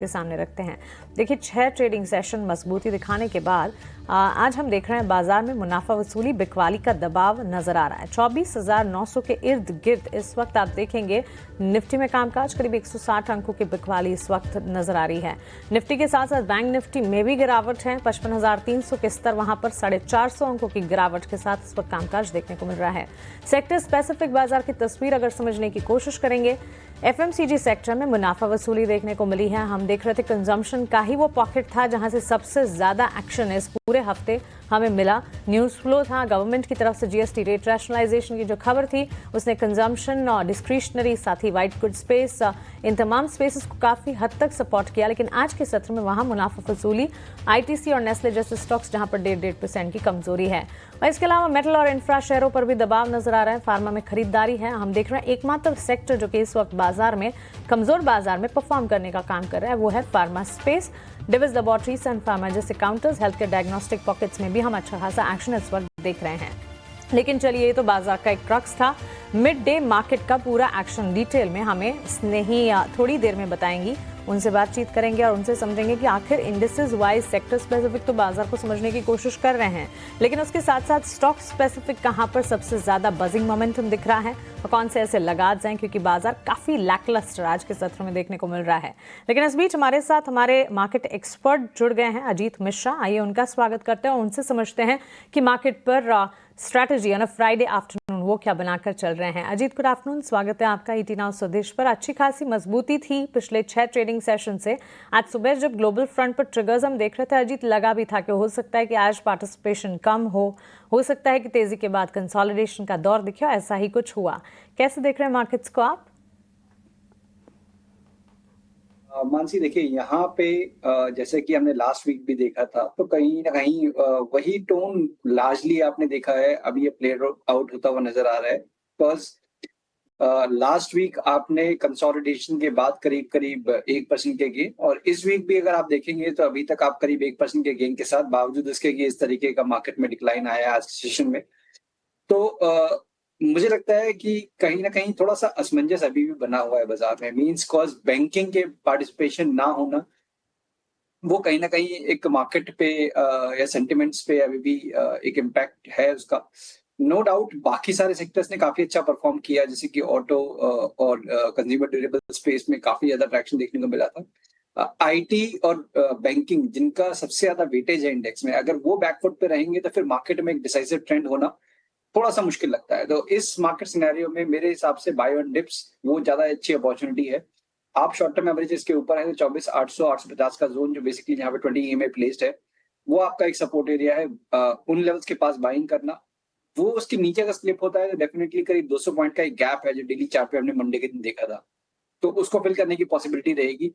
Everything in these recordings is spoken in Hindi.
के सामने रखते हैं। देखिए 6 ट्रेडिंग सेशन मजबूती दिखाने के बाद आज हम देख रहे हैं बाजार में मुनाफा वसूली बिकवाली का दबाव नजर आ रहा है। 24,900 के इर्द गिर्द इस वक्त आप देखेंगे निफ्टी में कामकाज करीब 160 अंकों की बिकवाली इस वक्त नजर आ रही है। निफ्टी के साथ साथ बैंक निफ्टी में भी गिरावट है। 55,300 के स्तर वहां पर 450 अंकों की गिरावट के साथ इस वक्त कामकाज देखने को मिल रहा है। सेक्टर स्पेसिफिक बाजार की तस्वीर अगर समझने की कोशिश करेंगे, एफएमसीजी सेक्टर में मुनाफा वसूली देखने को मिली है। हम देख रहे थे कंजम्पशन का ही वो पॉकेट था जहां से सबसे ज्यादा एक्शन इस पूरे हफ्ते हमें मिला। न्यूज फ्लो था गवर्नमेंट की तरफ से जीएसटी रेट रैशनलाइजेशन की जो खबर थी उसने कंजम्पशन और डिस्क्रिशनरी साथ ही वाइट गुड स्पेस इन तमाम स्पेसेस को काफी हद तक सपोर्ट किया। लेकिन आज के सत्र में वहां मुनाफा वसूली आईटीसी और नेस्ले जैसे स्टॉक्स जहां पर 1.5% की कमजोरी है। और इसके अलावा मेटल और इंफ्रा शेयरों पर भी दबाव नजर आ रहा है। फार्मा में खरीदारी है। हम देख रहे हैं एकमात्र सेक्टर जो कि इस वक्त बाजार में कमजोर बाजार में परफॉर्म करने का काम कर रहा है वो है फार्मा स्पेस। डिविस लेबोरेटरी सन फार्मा जैसे counters health care diagnostic pockets में भी हम अच्छा खासा एक्शन इस वक्त देख रहे हैं। लेकिन चलिए ये तो बाजार का एक क्रक्स था। मिड डे मार्केट का पूरा एक्शन डिटेल में हमें स्नेही थोड़ी देर में बताएंगी। उनसे बातचीत करेंगे और उनसे समझेंगे कि आखिर इंडिसेस वाइज सेक्टर स्पेसिफिक तो बाजार को समझने की कोशिश कर रहे हैं, लेकिन उसके साथ साथ स्टॉक स्पेसिफिक कहां पर सबसे ज्यादा बजिंग मोमेंटम दिख रहा है और कौन से ऐसे लगात जाएं, क्योंकि बाजार काफी लैकलस्टर आज के सत्र में देखने को मिल रहा है। लेकिन इस बीच हमारे साथ हमारे मार्केट एक्सपर्ट जुड़ गए हैं, अजीत मिश्रा। आइए उनका स्वागत करते हैं और उनसे समझते हैं कि मार्केट पर strategy on a Friday afternoon वो क्या बनाकर चल रहे हैं। अजीत गुड आफ्टरनून, स्वागत है आपका ईटी नाउ स्वदेश पर। अच्छी खासी मजबूती थी पिछले 6 ट्रेडिंग सेशन से। आज सुबह जब ग्लोबल फ्रंट पर ट्रिगर्स हम देख रहे थे अजीत, लगा भी था कि हो सकता है कि आज पार्टिसिपेशन कम हो सकता है कि तेजी के बाद कंसोलिडेशन का दौर दिखे। ऐसा ही कुछ हुआ। कैसे देख रहे हैं मार्केट्स को आप? मानसी देखिए यहाँ पे जैसे कि हमने लास्ट वीक भी देखा था तो कहीं ना कहीं वही टोन लार्जली आपने देखा है अभी ये प्ले आउट होता हुआ नजर आ रहा है। बिकॉज लास्ट वीक आपने कंसोलिडेशन के बाद करीब करीब 1% के गेन, और इस वीक भी अगर आप देखेंगे तो अभी तक आप करीब 1% के गेन के साथ, बावजूद इसके कि इस तरीके का मार्केट में डिक्लाइन आया है आज के सेशन में। तो मुझे लगता है कि कहीं ना कहीं थोड़ा सा असमंजस अभी भी बना हुआ है बाजार में। मींस कॉज बैंकिंग के पार्टिसिपेशन ना होना वो कहीं ना कहीं एक मार्केट पे या सेंटिमेंट्स पे अभी भी एक इम्पैक्ट है उसका। नो डाउट बाकी सारे सेक्टर्स ने काफी अच्छा परफॉर्म किया, जैसे कि ऑटो और कंज्यूमर ड्यूरेबल स्पेस में काफी ज्यादा ट्रैक्शन देखने को मिला था। आईटी और बैंकिंग जिनका सबसे ज्यादा वेटेज है इंडेक्स में, अगर वो बैकफुट पे रहेंगे तो फिर मार्केट में एक डिसाइसिव ट्रेंड होना थोड़ा सा मुश्किल लगता है। तो इस मार्केट सिनेरियो में मेरे हिसाब से बाय ऑन डिप्स वो ज्यादा अच्छी अपॉर्चुनिटी है। आप शॉर्ट टर्म एवरेजेस के ऊपर है तो 24,800 850 का जोन जो बेसिकली यहाँ पे 20 EMA प्लेस्ड है वो आपका एक सपोर्ट एरिया है। उन लेवल्स के पास बाइंग करना, वो उसके नीचे का स्लिप होता है तो डेफिनेटली करीब 200 पॉइंट का एक गैप है जो डेली चार्ट पे हमने मंडे के दिन देखा था, तो उसको फिल करने की पॉसिबिलिटी रहेगी।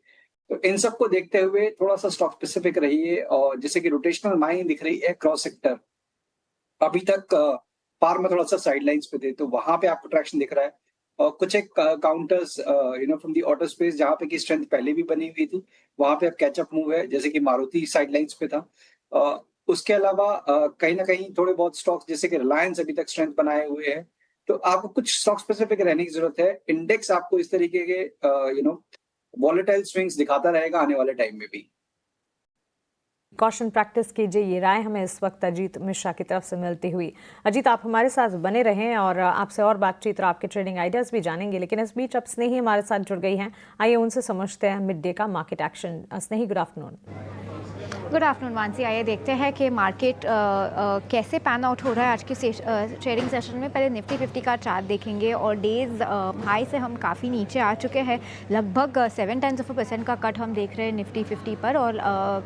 तो इन सबको देखते हुए थोड़ा सा स्टॉक स्पेसिफिक रहिए। और जैसे कि रोटेशनल माइंड दिख रही है क्रॉस सेक्टर, अभी तक पार में थोड़ा सा साइडलाइंस पे थे तो वहां पे आपको ट्रैक्शन दिख रहा है। और कुछ एक counters from the auto space जहां पे की स्ट्रेंथ पहले भी बनी हुई थी, वहां पे अब कैचअप मूव है, जैसे कि मारुति साइडलाइंस पे था। उसके अलावा कहीं ना कहीं थोड़े बहुत स्टॉक्स जैसे कि रिलायंस अभी तक स्ट्रेंथ बनाए हुए हैं। तो आपको कुछ स्टॉक स्पेसिफिक रहने की जरूरत है। इंडेक्स आपको इस तरीके के वॉलेटाइल स्विंग्स दिखाता रहेगा आने वाले टाइम में भी। कॉशन प्रैक्टिस कीजिए, ये राय हमें इस वक्त अजीत मिश्रा की तरफ से मिलती हुई। अजीत, आप हमारे साथ बने रहें और आपसे और बातचीत और आपके ट्रेडिंग आइडियाज भी जानेंगे। लेकिन इस बीच अब स्नेही हमारे साथ जुड़ गई हैं, आइए उनसे समझते हैं मिड डे का market action. Snehi, good afternoon. Good afternoon Mansi. आइए देखते हैं कि मार्केट कैसे पैन आउट हो रहा है आज के ट्रेडिंग सेशन में। पहले निफ्टी 50 का चार्ट देखेंगे और डेज हाई से हम काफ़ी नीचे आ चुके हैं। लगभग 0.7% का कट हम देख रहे हैं निफ्टी 50 पर, और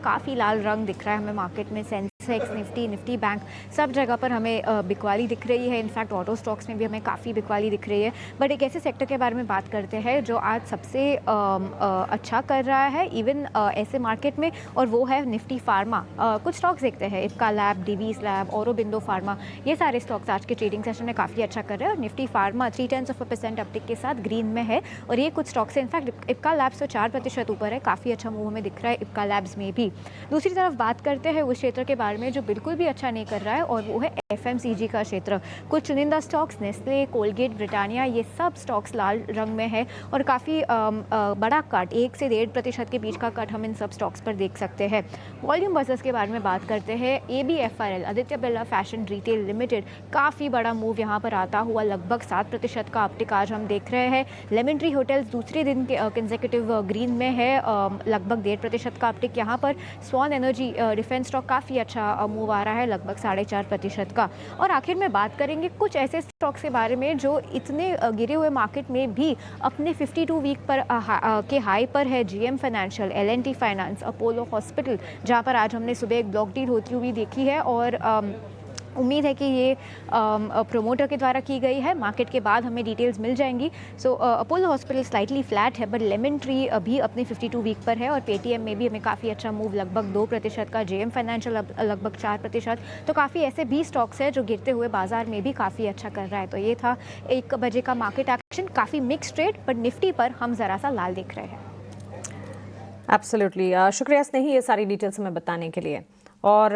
काफ़ी लाल रंग दिख रहा है हमें मार्केट में। सेंसेक्स, निफ्टी बैंक सब जगह पर हमें बिकवाली दिख रही है। इनफैक्ट ऑटो स्टॉक्स में भी हमें काफ़ी बिकवाली दिख रही है। बट एक ऐसे सेक्टर के बारे में बात करते हैं जो आज सबसे अच्छा कर रहा है इवन ऐसे मार्केट में, और वो है निफ्टी फार्मा, कुछ स्टॉक्स देखते हैं, Ipca lab, Divi's lab, Aurobindo pharma, ये सारे स्टॉक्स आज के ट्रेडिंग सेशन में काफ़ी अच्छा कर रहे हैं और निफ्टी फार्मा 0.3% अपटिक के साथ ग्रीन में है और ये कुछ स्टॉक्स है। इनफैक्ट इप्का लैब्स तो 4% ऊपर है, काफ़ी अच्छा मूव हमें दिख रहा है इप्का लैब्स में भी। दूसरी तरफ बात करते हैं उस क्षेत्र के बारे में जो बिल्कुल भी अच्छा नहीं कर रहा है और वो है FMCG का क्षेत्र। कुछ चुनिंदा स्टॉक्स नेस्ले, कोलगेट, ब्रिटानिया, ये सब स्टॉक्स लाल रंग में है और काफ़ी बड़ा कट 1 से 1.5% के बीच का कट हम इन सब स्टॉक्स पर देख सकते हैं। वॉल्यूम बसेस के बारे में बात करते हैं। ABFRL, Aditya Birla fashion retail limited, काफ़ी बड़ा मूव यहाँ पर आता हुआ, लगभग 7% का अपटिक आज हम देख रहे हैं। लेमन ट्री होटल्स दूसरे दिन के कंसेक्यूटिव ग्रीन में है, लगभग 1.5% का अपटिक यहाँ पर। स्वान एनर्जी डिफेंस स्टॉक काफ़ी अच्छा मूव आ रहा है, लगभग 4.5% का। और आखिर में बात करेंगे कुछ ऐसे स्टॉक्स के बारे में जो इतने गिरे हुए मार्केट में भी अपने 52 वीक पर के हाई पर है। GM financial, L&T finance, Apollo hospital, जहाँ पर आज हमने सुबह एक ब्लॉक डील होती हुई देखी है और उम्मीद है कि ये प्रोमोटर के द्वारा की गई है। मार्केट के बाद हमें डिटेल्स मिल जाएंगी। सो अपोलो हॉस्पिटल स्लाइटली फ्लैट है बट लेमन ट्री अभी अपने 52 वीक पर है और पेटीएम में भी हमें काफ़ी अच्छा मूव, लगभग 2% का। GM फाइनेंशियल लगभग 4%। तो काफ़ी ऐसे भी स्टॉक्स हैं जो गिरते हुए बाजार में भी काफ़ी अच्छा कर रहा है। तो ये था 1 बजे का मार्केट एक्शन, काफ़ी मिक्स ट्रेड, बट निफ्टी पर हम ज़रा सा लाल दिख रहे हैं। एब्सोल्युटली, शुक्रिया स्नेही ये सारी डिटेल्स हमें बताने के लिए। और